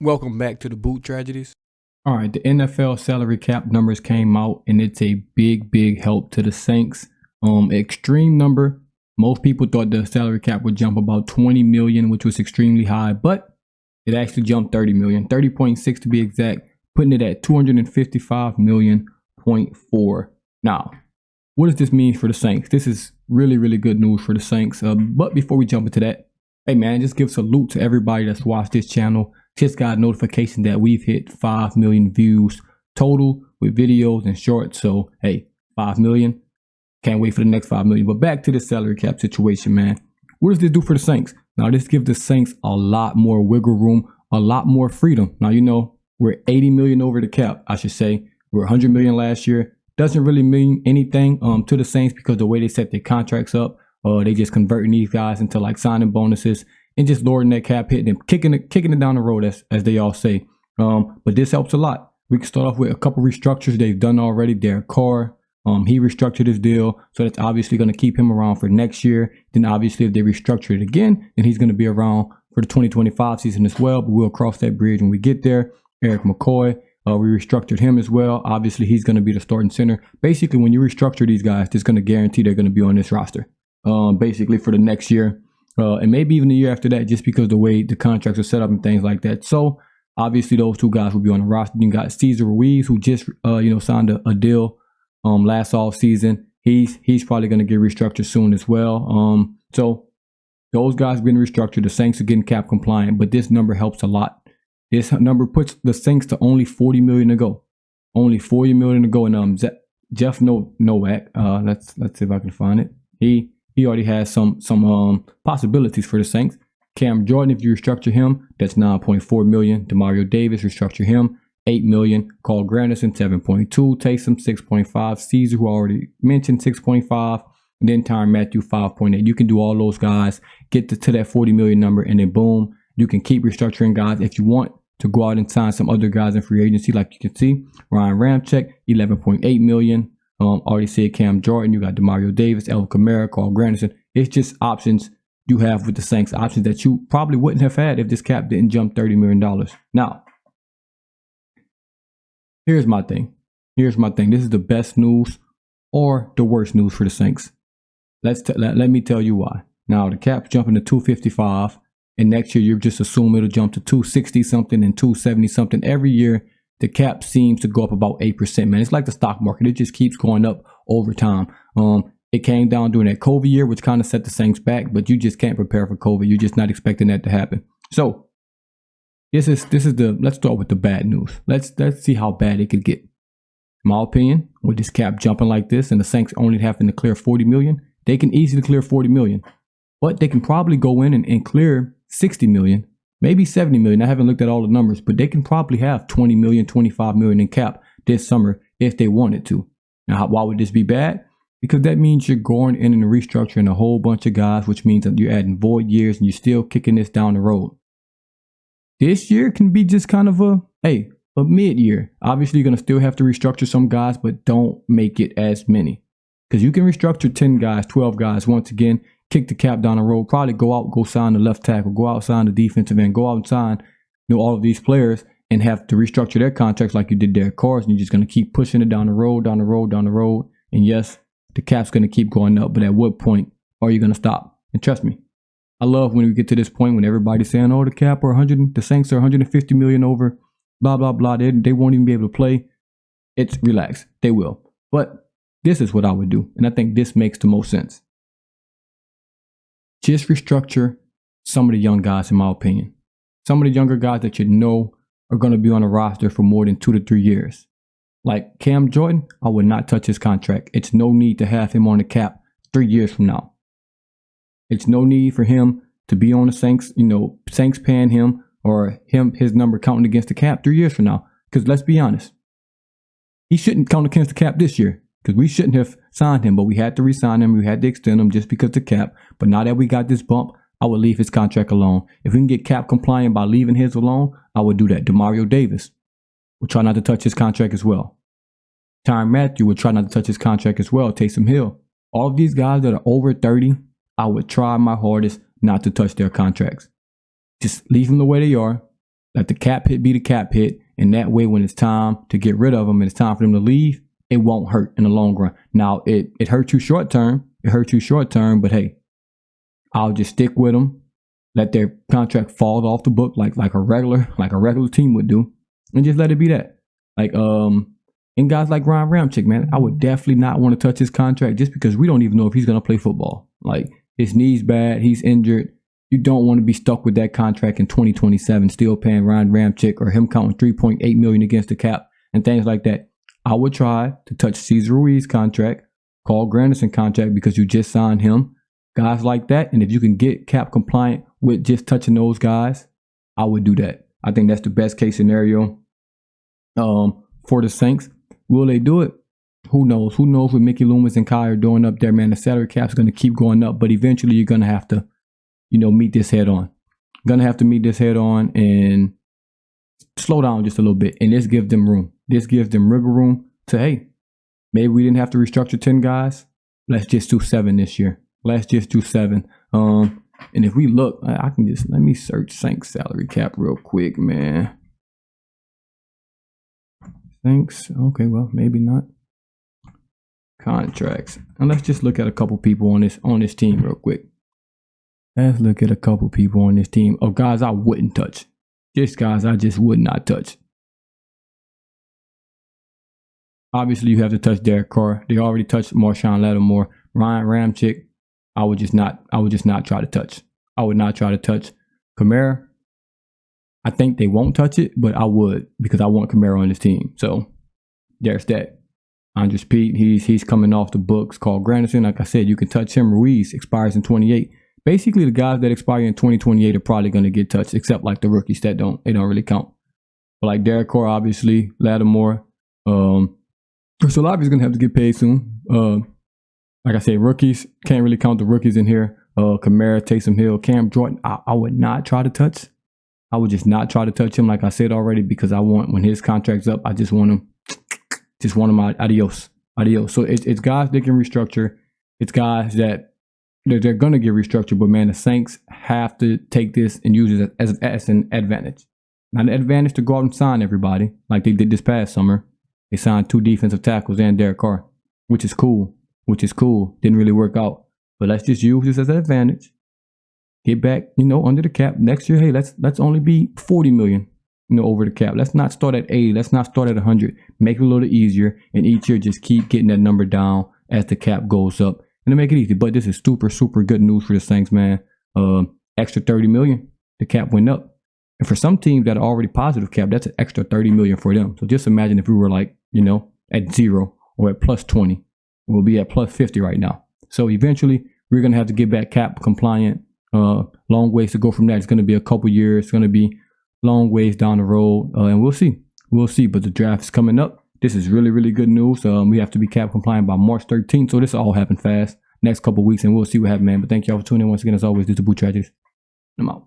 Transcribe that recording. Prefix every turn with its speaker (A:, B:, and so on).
A: Welcome back to the Boot Tragedies.
B: All right, the NFL salary cap numbers came out, and it's a big help to the Saints. Extreme number. Most people thought the salary cap would jump about 20 million, which was extremely high, but it actually jumped 30 million, 30.6 to be exact, putting it at 255 million.4. Now, what does this mean for the Saints? This is really good news for the Saints. But before we jump into that, hey man, just give salute to everybody that's watched this channel. Just got a notification that we've hit 5 million views total with videos and shorts. So, hey, 5 million. Can't wait for the next 5 million. But back to the salary cap situation, man. What does this do for the Saints? Now, this gives the Saints a lot more wiggle room, a lot more freedom. Now, you know, we're 80 million over the cap, I should say. We're 100 million last year. Doesn't really mean anything to the Saints because the way they set their contracts up, they just converting these guys into like signing bonuses and just lowering that cap hit and kicking it down the road, as they all say. But this helps a lot. We can start off with a couple restructures they've done already. Derek Carr, he restructured his deal, so that's obviously going to keep him around for next year. Then obviously if they restructure it again, then he's going to be around for the 2025 season as well, but we'll cross that bridge when we get there. Eric McCoy, we restructured him as well. Obviously he's going to be the starting center. Basically, when you restructure these guys, it's going to guarantee they're going to be on this roster, basically for the next year. And maybe even the year after that, just because the way the contracts are set up and things like that. So obviously those two guys will be on the roster. You got Cesar Ruiz, who just signed a deal last off season. He's probably going to get restructured soon as well. So those guys been restructured. The Saints are getting cap compliant, but this number helps a lot. This number puts the Saints to only 40 million to go. Only 40 million to go. And Jeff Nowak, let's see if I can find it. He already has some possibilities for the Saints. Cam Jordan, if you restructure him, that's 9.4 million. Demario Davis, restructure him, 8 million. Carl Granderson, 7.2. Taysom, 6.5. Caesar, who I already mentioned, 6.5. And then Tyrann Mathieu, 5.8. You can do all those guys, get to that 40 million number, and then boom, you can keep restructuring guys. If you want to go out and sign some other guys in free agency, like you can see, Ryan Ramczyk, 11.8 million. Already said Cam Jordan, you got Demario Davis, Alvin Kamara, Carl Granderson. It's just options you have with the Saints, options that you probably wouldn't have had if this cap didn't jump $30 million. Now, here's my thing. This is the best news or the worst news for the Saints. Let me tell you why. Now, the cap's jumping to 255, and next year you just assume it'll jump to 260 something and 270 something every year. The cap seems to go up about 8%, man. It's like the stock market. It just keeps going up over time. It came down during that COVID year, which kind of set the Saints back, but you just can't prepare for COVID. You're just not expecting that to happen. So let's start with the bad news. Let's see how bad it could get. In my opinion, with this cap jumping like this and the Saints only having to clear 40 million, they can easily clear 40 million, but they can probably go in and clear 60 million. Maybe 70 million. I haven't looked at all the numbers, but they can probably have 20 million, 25 million in cap this summer if they wanted to. Now, why would this be bad? Because that means you're going in and restructuring a whole bunch of guys, which means that you're adding void years and you're still kicking this down the road. This year can be just kind of a mid-year. Obviously, you're going to still have to restructure some guys, but don't make it as many. Because you can restructure 10 guys, 12 guys once again, kick the cap down the road, probably go sign the left tackle, go out, sign the defensive end, go out and sign all of these players and have to restructure their contracts like you did Derek Carr's, and you're just going to keep pushing it down the road. And yes, the cap's going to keep going up, but at what point are you going to stop? And trust me, I love when we get to this point when everybody's saying, oh, the Saints are 150 million over, blah, blah, blah. They won't even be able to play. It's relax. They will. But this is what I would do. And I think this makes the most sense. Just restructure some of the young guys, in my opinion. Some of the younger guys that you know are going to be on a roster for more than 2 to 3 years. Like Cam Jordan, I would not touch his contract. It's no need to have him on the cap 3 years from now. It's no need for him to be on the Saints, Saints paying him or his number counting against the cap 3 years from now. Because let's be honest, he shouldn't count against the cap this year. Because we shouldn't have signed him, but we had to re-sign him. We had to extend him just because of the cap. But now that we got this bump, I would leave his contract alone. If we can get cap compliant by leaving his alone, I would do that. Demario Davis would try not to touch his contract as well. Tyrann Mathieu would try not to touch his contract as well. Taysom Hill. All of these guys that are over 30, I would try my hardest not to touch their contracts. Just leave them the way they are. Let the cap hit be the cap hit. And that way, when it's time to get rid of them and it's time for them to leave, it won't hurt in the long run. Now, it hurts you short term. It hurts you short term, but hey, I'll just stick with them. Let their contract fall off the book like a regular team would do, and just let it be that. Like and guys like Ryan Ramczyk, man, I would definitely not want to touch his contract just because we don't even know if he's gonna play football. Like his knee's bad, he's injured. You don't want to be stuck with that contract in 2027, still paying Ryan Ramczyk or him counting $3.8 million against the cap and things like that. I would try to touch Cesar Ruiz's contract, Carl Granderson contract because you just signed him. Guys like that, and if you can get cap compliant with just touching those guys, I would do that. I think that's the best case scenario for the Saints. Will they do it? Who knows? Who knows what Mickey Loomis and Kai are doing up there, man? The salary cap's going to keep going up, but eventually you're going to have to, meet this head on. Going to have to meet this head on and slow down just a little bit, and this gives them room. This gives them wiggle room to, hey, maybe we didn't have to restructure 10 guys. Let's just do 7 this year. Let's just do 7. And if we look, I can just, let me search Saints salary cap real quick, man. Saints, okay, well, maybe not. Contracts. And let's just look at a couple people on this team real quick. Let's look at a couple people on this team of guys I wouldn't touch. Just guys I just would not touch. Obviously, you have to touch Derek Carr. They already touched Marshawn Lattimore. Ryan Ramczyk, I would just not try to touch. I would not try to touch Kamara. I think they won't touch it, but I would because I want Kamara on this team. So there's that. Andres Pete, he's coming off the books. Carl Granderson, like I said, you can touch him. Ruiz expires in 28. Basically, the guys that expire in 2028 are probably going to get touched, except like the rookies that don't really count. But like Derek Carr, obviously, Lattimore. So Olave's going to have to get paid soon. Like I said, rookies, can't really count the rookies in here. Kamara, Taysom Hill, Cam Jordan, I would not try to touch. I would just not try to touch him, like I said already, because I want, when his contract's up, I just want him adios. So it's guys that can restructure. It's guys that they're going to get restructured, but man, the Saints have to take this and use it as an advantage. Not an advantage to go out and sign everybody like they did this past summer. They signed 2 defensive tackles and Derek Carr, which is cool. Didn't really work out. But let's just use this as an advantage. Get back, under the cap. Next year, hey, let's only be 40 million, over the cap. Let's not start at 80. Let's not start at 100. Make it a little easier. And each year, just keep getting that number down as the cap goes up. And to make it easy. But this is super, super good news for the Saints, man. Extra 30 million. The cap went up. And for some teams that are already positive cap, that's an extra 30 million for them. So just imagine if we were like, at 0 or at plus 20. We'll be at plus 50 right now. So eventually, we're going to have to get back cap compliant. Long ways to go from that. It's going to be a couple years. It's going to be long ways down the road. And we'll see. But the draft is coming up. This is really, really good news. We have to be cap compliant by March 13th. So this will all happen fast. Next couple weeks, and we'll see what happens, man. But thank y'all for tuning in once again. As always, this is the Boot Tragedies. I'm out.